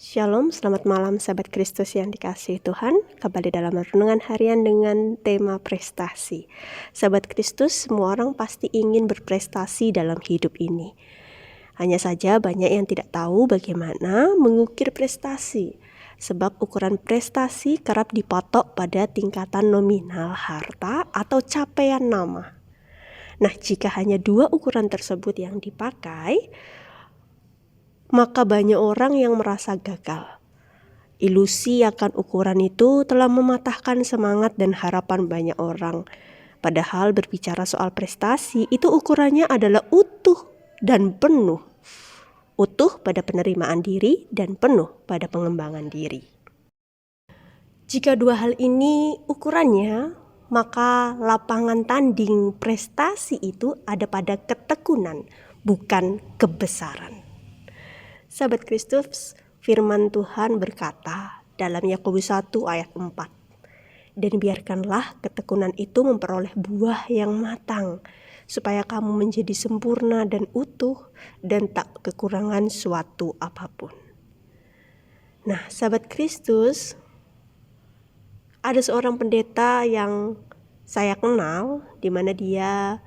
Shalom, selamat malam sahabat Kristus yang dikasihi Tuhan. Kembali dalam renungan harian dengan tema prestasi. Sahabat Kristus, semua orang pasti ingin berprestasi dalam hidup ini. Hanya saja banyak yang tidak tahu bagaimana mengukir prestasi. Sebab ukuran prestasi kerap dipatok pada tingkatan nominal harta atau capaian nama. Nah, jika hanya dua ukuran tersebut yang dipakai, maka banyak orang yang merasa gagal. Ilusi akan ukuran itu telah mematahkan semangat dan harapan banyak orang. Padahal berbicara soal prestasi, itu ukurannya adalah utuh dan penuh. Utuh pada penerimaan diri dan penuh pada pengembangan diri. Jika dua hal ini ukurannya, maka lapangan tanding prestasi itu ada pada ketekunan, bukan kebesaran. Sahabat Kristus, firman Tuhan berkata dalam Yakobus 1 ayat 4, "Dan biarkanlah ketekunan itu memperoleh buah yang matang, supaya kamu menjadi sempurna dan utuh dan tak kekurangan suatu apapun." Nah, sahabat Kristus, ada seorang pendeta yang saya kenal, di mana dia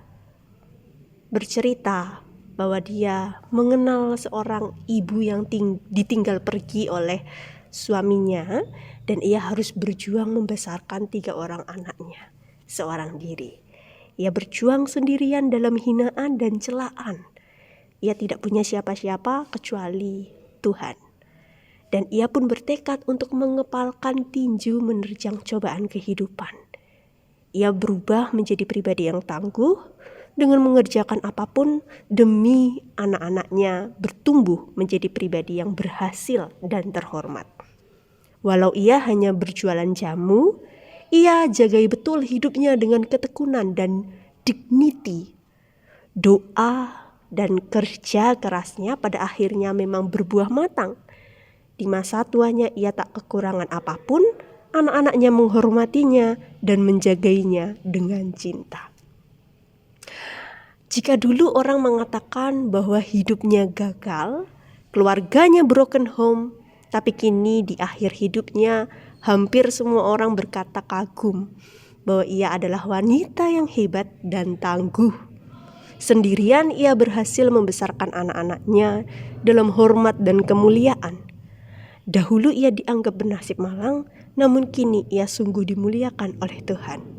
bercerita bahwa dia mengenal seorang ibu yang ditinggal pergi oleh suaminya, dan ia harus berjuang membesarkan 3 orang anaknya seorang diri. Ia berjuang sendirian dalam hinaan dan celaan. Ia tidak punya siapa-siapa kecuali Tuhan. Dan ia pun bertekad untuk mengepalkan tinju menerjang cobaan kehidupan. Ia berubah menjadi pribadi yang tangguh dengan mengerjakan apapun demi anak-anaknya bertumbuh menjadi pribadi yang berhasil dan terhormat. Walau ia hanya berjualan jamu, ia jagai betul hidupnya dengan ketekunan dan dignity. Doa dan kerja kerasnya pada akhirnya memang berbuah matang. Di masa tuanya ia tak kekurangan apapun, anak-anaknya menghormatinya dan menjagainya dengan cinta. Jika dulu orang mengatakan bahwa hidupnya gagal, keluarganya broken home, tapi kini di akhir hidupnya hampir semua orang berkata kagum bahwa ia adalah wanita yang hebat dan tangguh. Sendirian ia berhasil membesarkan anak-anaknya dalam hormat dan kemuliaan. Dahulu ia dianggap bernasib malang, namun kini ia sungguh dimuliakan oleh Tuhan.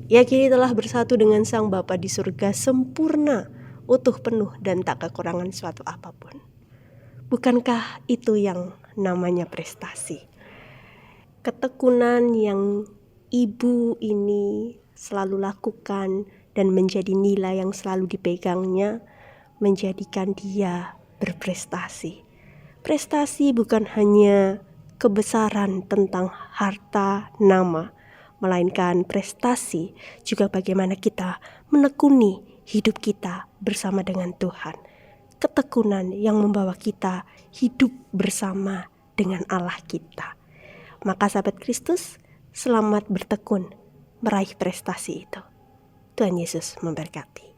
Ia kini telah bersatu dengan Sang Bapa di surga sempurna, utuh penuh dan tak kekurangan suatu apapun. Bukankah itu yang namanya prestasi? Ketekunan yang ibu ini selalu lakukan dan menjadi nilai yang selalu dipegangnya, menjadikan dia berprestasi. Prestasi bukan hanya kebesaran tentang harta, nama, melainkan prestasi juga bagaimana kita menekuni hidup kita bersama dengan Tuhan. Ketekunan yang membawa kita hidup bersama dengan Allah kita. Maka sahabat Kristus, selamat bertekun meraih prestasi itu. Tuhan Yesus memberkati.